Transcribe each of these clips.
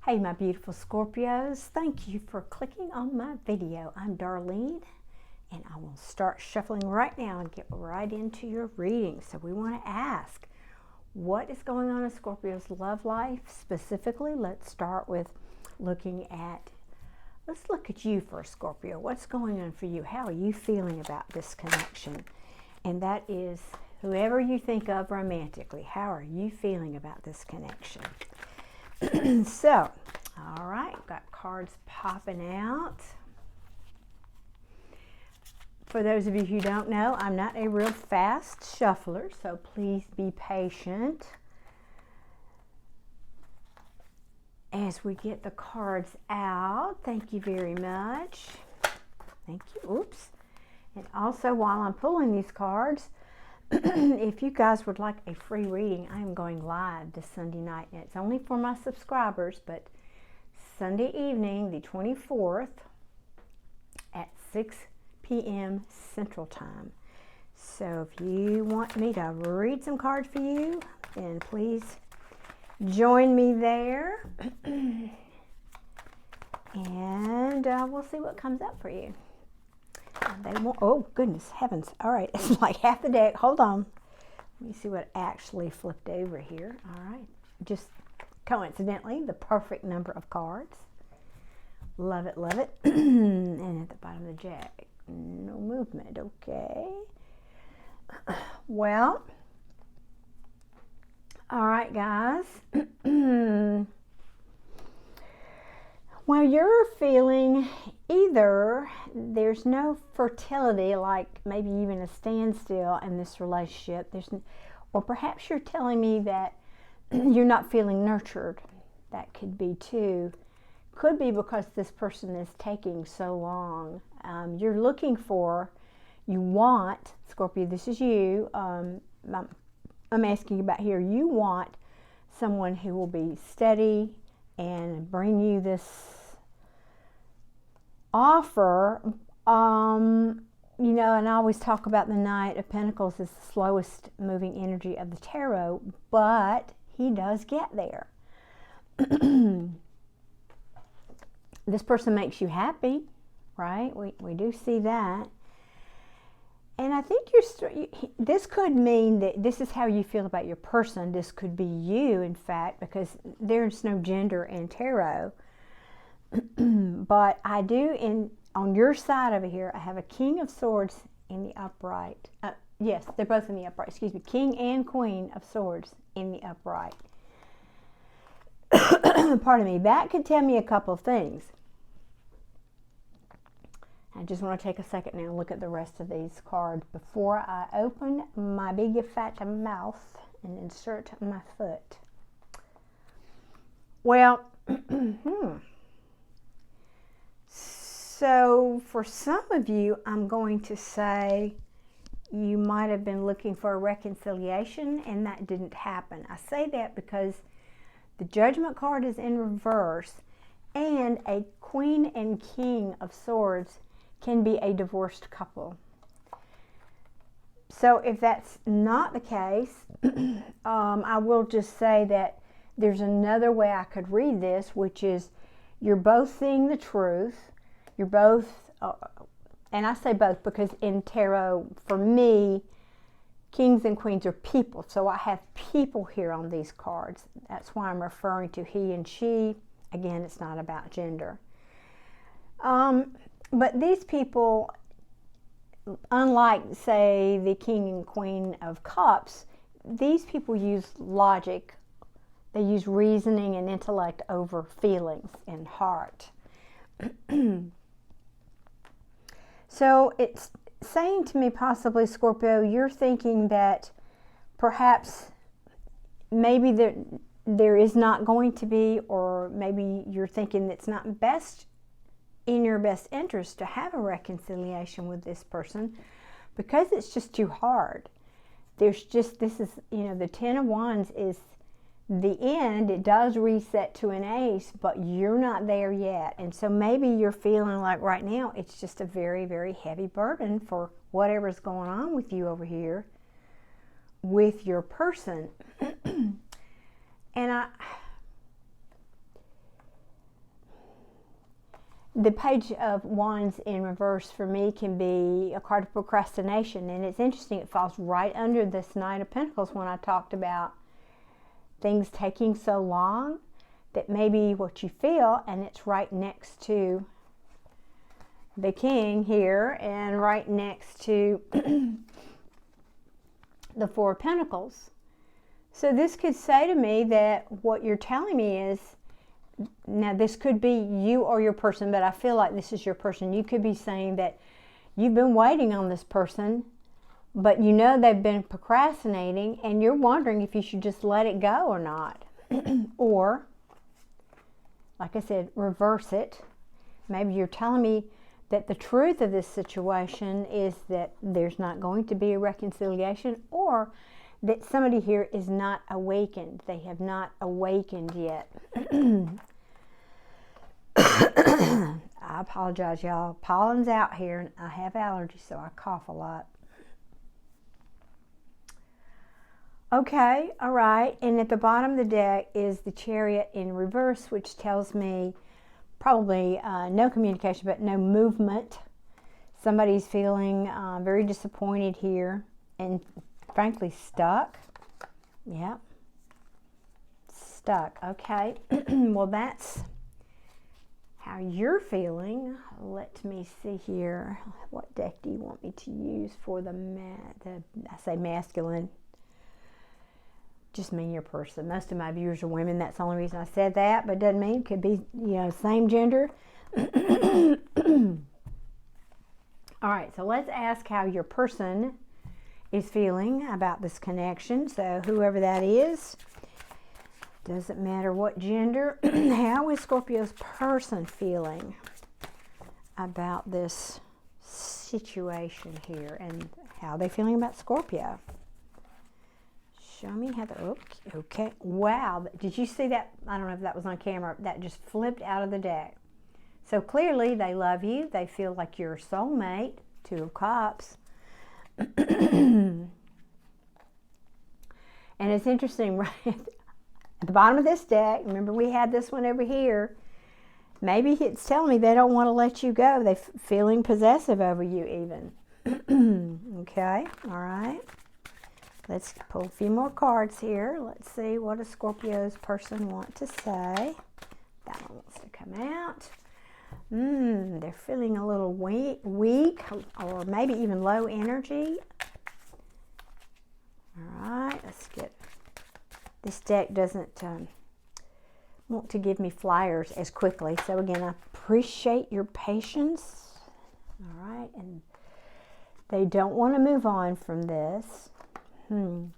Hey my beautiful Scorpios, thank you for clicking on my video. I'm Darlene and I will start shuffling right now and get right into your reading. So we want to ask, what is going on in Scorpio's love life? Specifically, let's start with let's look at you first, Scorpio. What's going on for you? How are you feeling about this connection? And that is whoever you think of romantically. How are you feeling about this connection? So, all right, got cards popping out. For those of you who don't know, I'm not a real fast shuffler, so please be patient as we get the cards out. Thank you very much. Thank you. Oops. And also, while I'm pulling these cards, if you guys would like a free reading, I am going live this Sunday night. And it's only for my subscribers, but Sunday evening, the 24th, at 6 p.m. Central Time. So if you want me to read some cards for you, then please join me there. And we'll see what comes up for you. They won't, oh goodness heavens. All right, it's like half the deck. Hold on. Let me see what actually flipped over here. All right, just coincidentally, the perfect number of cards. Love it, love it. And at the bottom of the jack, no movement. Okay. Well, all right, guys. Well, you're feeling either there's no fertility, like maybe even a standstill in this relationship. Or perhaps you're telling me that you're not feeling nurtured. That could be too. Could be because this person is taking so long. You're looking for, you want, Scorpio, this is you. I'm asking about here, you want someone who will be steady and bring you this offer. You know, and I always talk about the Knight of Pentacles as the slowest moving energy of the tarot, but he does get there. This person makes you happy, right? We do see that. And I think this could mean that this is how you feel about your person. This could be you, in fact, because there's no gender in tarot. But I do, on your side over here, I have a King of Swords in the upright. Yes, they're both in the upright. Excuse me, King and Queen of Swords in the upright. Pardon me. That could tell me a couple of things. I just want to take a second now and look at the rest of these cards before I open my big fat mouth and insert my foot. Well, so for some of you, I'm going to say you might have been looking for a reconciliation and that didn't happen. I say that because the Judgment card is in reverse and a Queen and King of Swords can be a divorced couple. So if that's not the case, I will just say that there's another way I could read this, which is you're both seeing the truth. You're both, and I say both because in tarot, for me, kings and queens are people. So I have people here on these cards. That's why I'm referring to he and she. Again, it's not about gender. But these people, unlike, say, the King and Queen of Cups, these people use logic. They use reasoning and intellect over feelings and heart. So it's saying to me, possibly, Scorpio, you're thinking that perhaps maybe there is not going to be, or maybe you're thinking it's not best in your best interest to have a reconciliation with this person because it's just too hard. This is, you know, the Ten of Wands is the end. It does reset to an ace, but you're not there yet. And so maybe you're feeling like right now it's just a very, very heavy burden for whatever's going on with you over here with your person. And the Page of Wands in reverse for me can be a card of procrastination. And it's interesting, it falls right under this Knight of Pentacles when I talked about things taking so long. That may be what you feel, and it's right next to the King here and right next to the Four of Pentacles. So this could say to me that what you're telling me is, now this could be you or your person, but I feel like this is your person. You could be saying that you've been waiting on this person, but you know they've been procrastinating, and you're wondering if you should just let it go or not. Or, like I said, reverse it. Maybe you're telling me that the truth of this situation is that there's not going to be a reconciliation, or that somebody here is not awakened. They have not awakened yet. I apologize, y'all. Pollen's out here, and I have allergies, so I cough a lot. Okay, all right, and at the bottom of the deck is the Chariot in reverse, which tells me probably no communication, but no movement. Somebody's feeling very disappointed here and frankly stuck. Yeah, stuck. Okay, well, that's how you're feeling. Let me see here. What deck do you want me to use for the I say masculine? Just mean your person. Most of my viewers are women. That's the only reason I said that, but it doesn't mean it could be, same gender. All right, so let's ask how your person is feeling about this connection. So whoever that is, doesn't matter what gender. How is Scorpio's person feeling about this situation here, and how are they feeling about Scorpio? Show me how the, okay, wow, did you see that? I don't know if that was on camera, that just flipped out of the deck. So clearly they love you, they feel like you're a soulmate, Two of Cups. And it's interesting, right at the bottom of this deck, remember we had this one over here, maybe it's telling me they don't want to let you go, they're feeling possessive over you even. Okay, all right. Let's pull a few more cards here. Let's see, what does Scorpio's person want to say? That one wants to come out. They're feeling a little weak, or maybe even low energy. All right, let's get, this deck doesn't want to give me flyers as quickly. So again, I appreciate your patience. All right, and they don't want to move on from this. I'm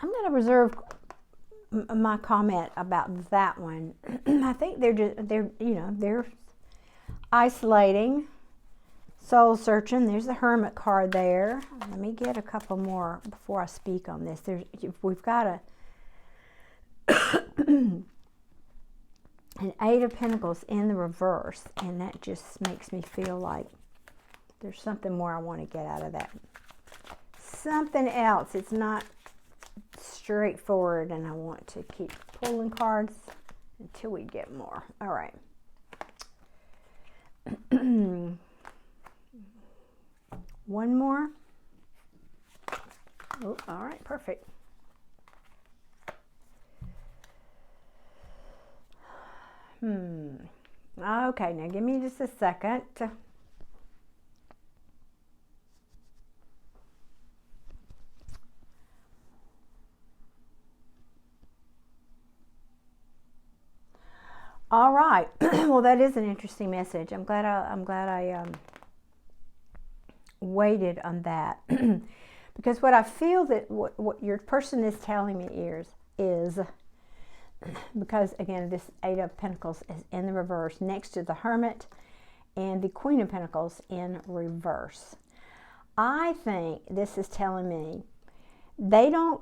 going to reserve my comment about that one. I think they're isolating, soul searching. There's the Hermit card there. Let me get a couple more before I speak on this. We've got an Eight of Pentacles in the reverse, and that just makes me feel like there's something more I want to get out of that. Something else. It's not straightforward, and I want to keep pulling cards until we get more. All right. One more. Oh, all right, perfect. Okay, now give me just a second. All right. Well, that is an interesting message. I'm glad I waited on that. Because what I feel that what your person is telling me is because again, this Eight of Pentacles is in the reverse next to the Hermit and the Queen of Pentacles in reverse. I think this is telling me they don't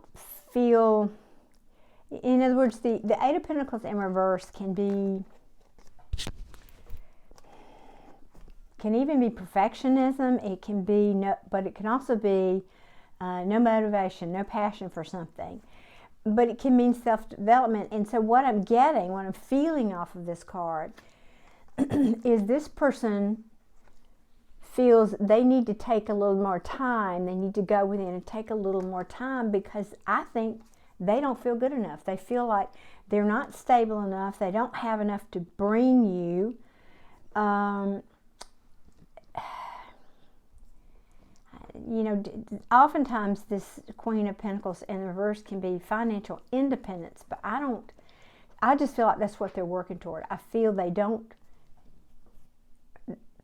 feel, in other words, the Eight of Pentacles in reverse can even be perfectionism. It can be but it can also be no motivation, no passion for something. but it can mean self-development. And so what I'm getting, what I'm feeling off of this card is this person feels they need to take a little more time. They need to go within and take a little more time, because I think they don't feel good enough. They feel like they're not stable enough. They don't have enough to bring you. You know, oftentimes this Queen of Pentacles in reverse can be financial independence, but I just feel like that's what they're working toward. I feel they don't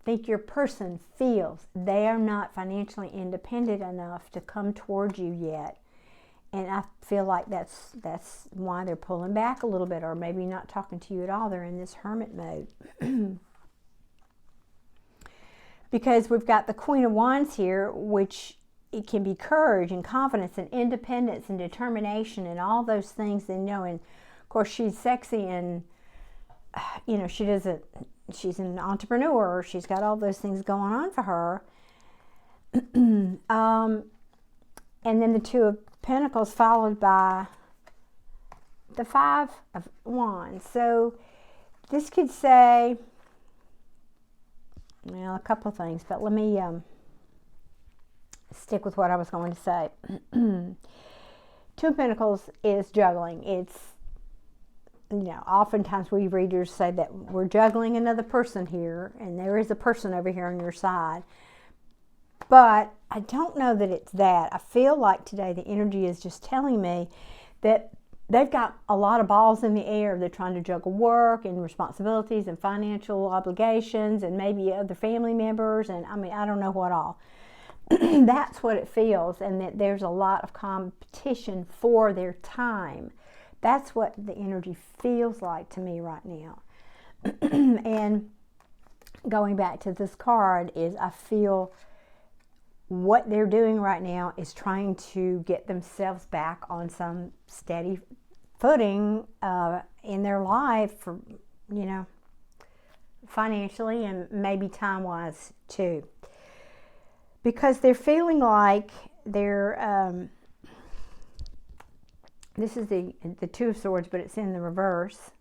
think your person feels they are not financially independent enough to come towards you yet. And I feel like that's why they're pulling back a little bit, or maybe not talking to you at all. They're in this hermit mode. Because we've got the Queen of Wands here, which it can be courage and confidence and independence and determination and all those things. And, you know, and of course she's sexy and, you know, she's an entrepreneur. She's got all those things going on for her. And then the Two of Pentacles followed by the Five of Wands. So this could say, well, a couple of things, but let me stick with what I was going to say. Two of Pentacles is juggling. It's, you know, oftentimes we readers say that we're juggling another person here, and there is a person over here on your side. But I don't know that it's that. I feel like today the energy is just telling me that they've got a lot of balls in the air. They're trying to juggle work and responsibilities and financial obligations and maybe other family members, and I mean, I don't know what all. That's what it feels, and that there's a lot of competition for their time. That's what the energy feels like to me right now. And going back to this card is I feel what they're doing right now is trying to get themselves back on some steady footing in their life, for, you know, financially and maybe time-wise too. Because they're feeling like they're, this is the Two of Swords, but it's in the reverse.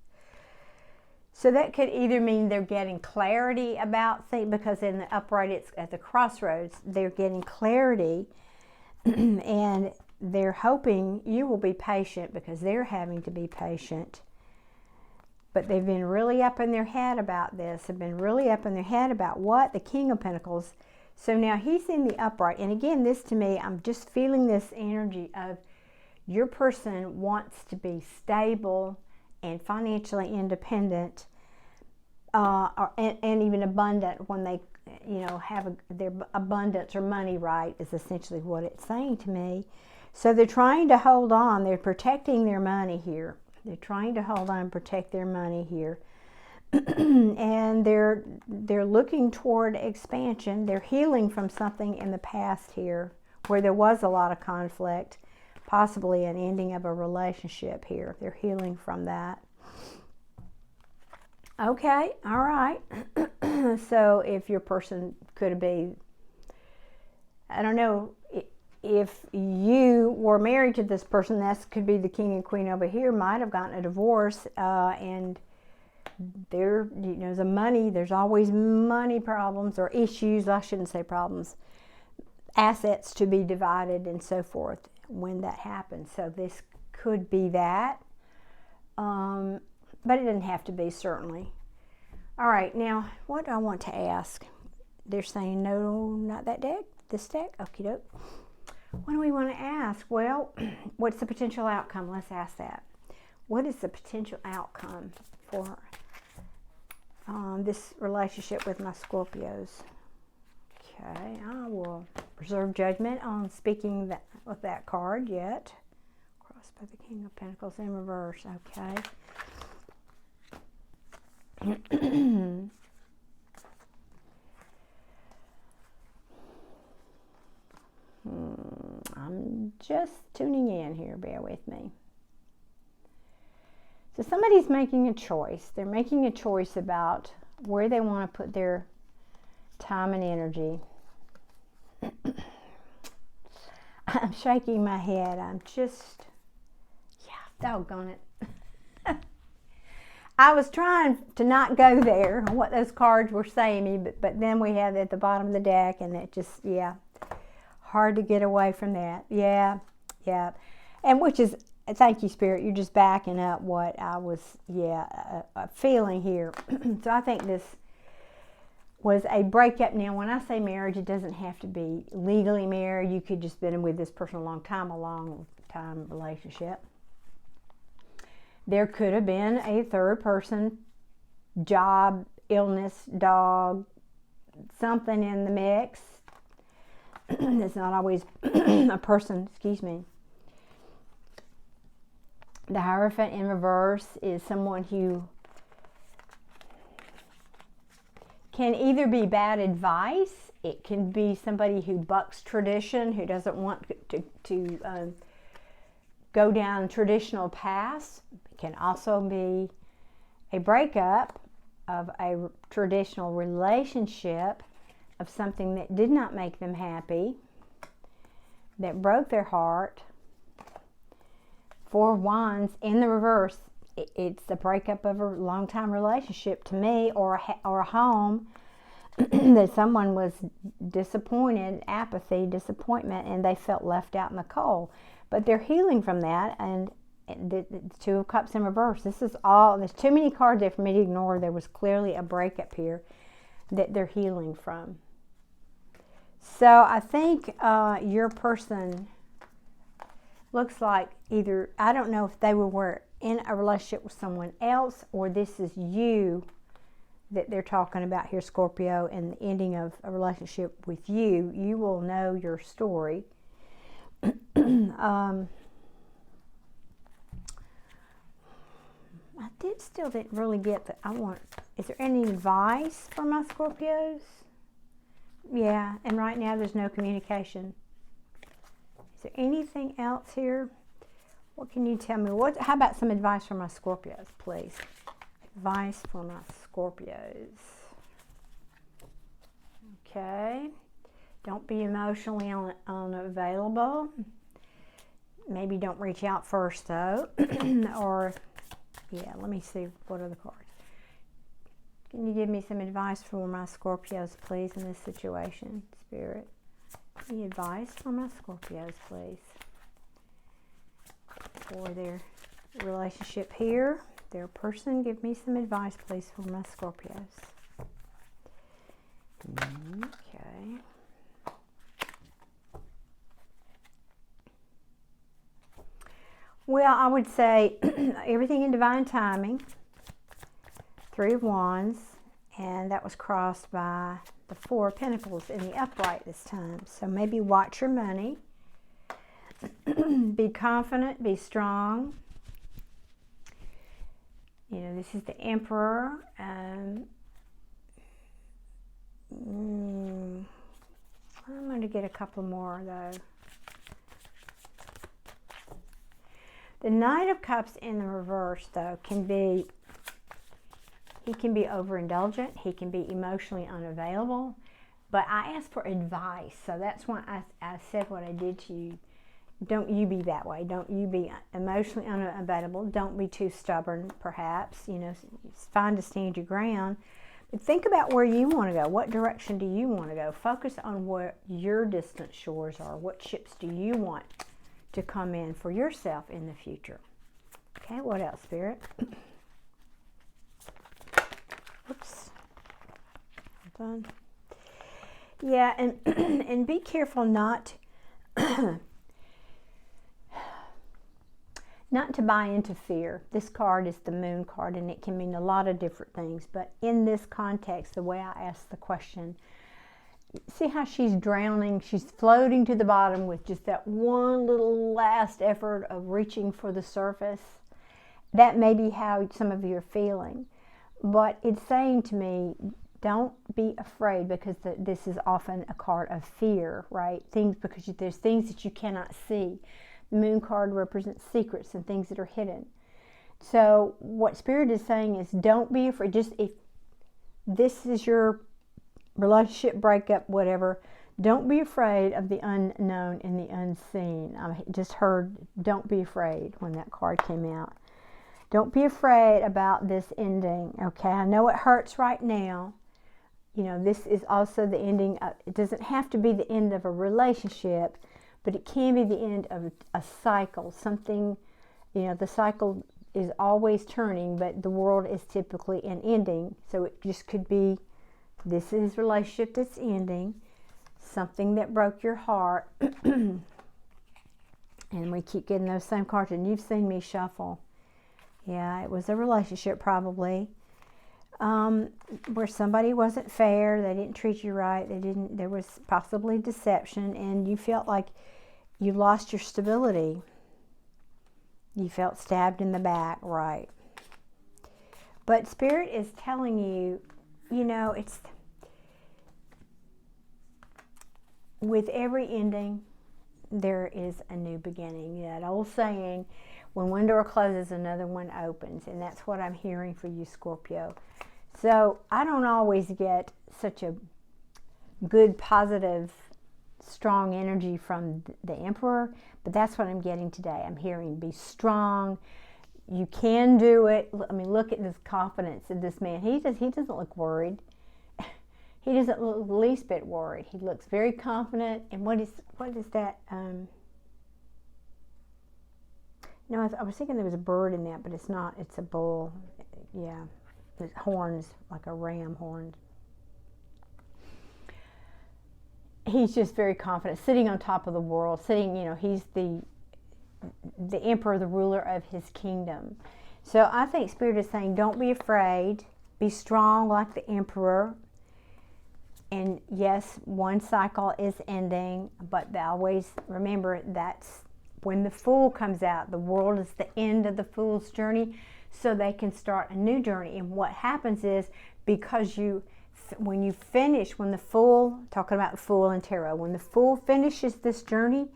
So that could either mean they're getting clarity about things, because in the upright it's at the crossroads. They're getting clarity and they're hoping you will be patient, because they're having to be patient. But they've been really up in their head about this. Have been really up in their head about what? The King of Pentacles. So now he's in the upright. And again, this to me, I'm just feeling this energy of your person wants to be stable and financially independent, and even abundant when they, you know, have their abundance or money right, is essentially what it's saying to me. So they're trying to hold on. They're protecting their money here. They're trying to hold on and protect their money here. And they're looking toward expansion. They're healing from something in the past here where there was a lot of conflict, possibly an ending of a relationship here. They're healing from that. Okay, all right. So if your person could be, I don't know, if you were married to this person, that could be the King and Queen over here, might have gotten a divorce, and there, you know, there's always money problems or issues, I shouldn't say problems, assets to be divided and so forth when that happens. So this could be that, but it doesn't have to be, certainly. All right, now what do I want to ask? They're saying no, not that deck, this deck. Okie doke. What do we want to ask? Well, what's the potential outcome? Let's ask that. What is the potential outcome for this relationship with my Scorpios? Okay, I will reserve judgment on speaking with that card yet. Crossed by the King of Pentacles in reverse. Okay. I'm just tuning in here. Bear with me. So somebody's making a choice. They're making a choice about where they want to put their time and energy. I'm shaking my head. I'm just, yeah. Doggone it. I was trying to not go there on what those cards were saying me, but then we have it at the bottom of the deck, and it just, yeah, hard to get away from that. Yeah, yeah. And which is, thank you, Spirit, you're just backing up what I was, feeling here. So I think this was a breakup. Now, when I say marriage, it doesn't have to be legally married. You could just been with this person a long time relationship. There could have been a third person, job, illness, dog, something in the mix. It's not always a person, excuse me. The Hierophant in reverse is someone who can either be bad advice, it can be somebody who bucks tradition, who doesn't want to go down traditional paths. It can also be a breakup of a traditional relationship, of something that did not make them happy, that broke their heart. Four of Wands in the reverse, it's the breakup of a long-time relationship to me, or a home that someone was disappointed, apathy, disappointment, and they felt left out in the cold. But they're healing from that, and the Two of Cups in reverse. This is all, there's too many cards there for me to ignore. There was clearly a breakup here that they're healing from. So I think your person looks like either, I don't know if they were in a relationship with someone else, or this is you that they're talking about here, Scorpio, and the ending of a relationship with you. You will know your story. I still didn't really get that. Is there any advice for my Scorpios? Yeah, and right now there's no communication. Is there anything else here? What can you tell me? How about some advice for my Scorpios, please? Advice for my Scorpios. Okay. Don't be emotionally unavailable. Maybe don't reach out first, though. Or, yeah, let me see what are the cards. Can you give me some advice for my Scorpios, please, in this situation, Spirit? Any advice for my Scorpios, please? For their relationship here, their person, give me some advice, please, for my Scorpios. Okay. Well, I would say everything in divine timing. Three of Wands, and that was crossed by the Four of Pentacles in the upright this time. So maybe watch your money. Be confident, be strong. You know, this is the Emperor. I'm going to get a couple more, though. The Knight of Cups in the reverse, though, he can be overindulgent. He can be emotionally unavailable. But I asked for advice, so that's why I said what I did to you. Don't you be that way. Don't you be emotionally unavailable. Don't be too stubborn, perhaps. You know, it's fine to stand your ground. But think about where you want to go. What direction do you want to go? Focus on what your distant shores are. What ships do you want to come in for yourself in the future? Okay, what else, Spirit? Oops. Hold on. Yeah, and be careful not to buy into fear. This card is the Moon card, and it can mean a lot of different things. But in this context, the way I asked the question, see how she's drowning? She's floating to the bottom with just that one little last effort of reaching for the surface. That may be how some of you are feeling. But it's saying to me, don't be afraid, because this is often a card of fear, right? Because there's things that you cannot see. The Moon card represents secrets and things that are hidden. So what Spirit is saying is, don't be afraid. Just if this is your relationship breakup, whatever, Don't be afraid of the unknown and the unseen. I just heard don't be afraid when that card came out. Don't be afraid about this ending, okay? I know it hurts right now. You know, this is also the ending. It doesn't have to be the end of a relationship, but it can be the end of a cycle. Something, you know, the cycle is always turning, but the world is typically an ending. So it just could be, this is a relationship that's ending. Something that broke your heart. And we keep getting those same cards, and you've seen me shuffle. Yeah, it was a relationship probably where somebody wasn't fair, they didn't treat you right, there was possibly deception, and you felt like you lost your stability. You felt stabbed in the back, right? But Spirit is telling you, you know, it's with every ending, there is a new beginning. That old saying, when one door closes, another one opens. And that's what I'm hearing for you, Scorpio. So I don't always get such a good, positive, strong energy from the Emperor, but that's what I'm getting today. I'm hearing be strong. You can do it. I mean, look at this confidence in this man. He doesn't look worried. He doesn't look the least bit worried. He looks very confident. And what is that? No, I was thinking there was a bird in that, but it's not. It's a bull. Yeah, his horns, like a ram horn. He's just very confident, sitting on top of the world. Sitting, you know, he's the emperor, the ruler of his kingdom. So I think Spirit is saying, don't be afraid. Be strong like the emperor. And yes, one cycle is ending, but always remember that's when the Fool comes out. The world is the end of the Fool's journey, so they can start a new journey. And what happens is, because when the Fool, talking about the Fool in Tarot, when the Fool finishes this journey,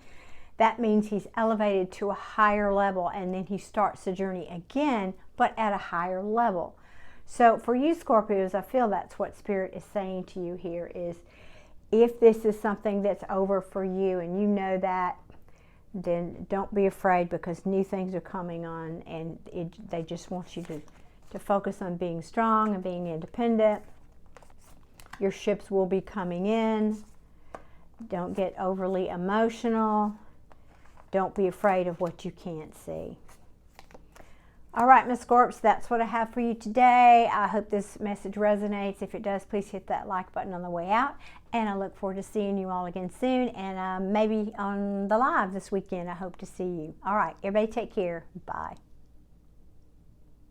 that means he's elevated to a higher level, and then he starts the journey again, but at a higher level. So for you, Scorpios, I feel that's what Spirit is saying to you here is, if this is something that's over for you and you know that, then don't be afraid, because new things are coming on, and they just want you to focus on being strong and being independent. Your ships will be coming in. Don't get overly emotional. Don't be afraid of what you can't see. All right, Miss Scorps, that's what I have for you today. I hope this message resonates. If it does, please hit that like button on the way out. And I look forward to seeing you all again soon. And maybe on the live this weekend, I hope to see you. All right, everybody take care. Bye.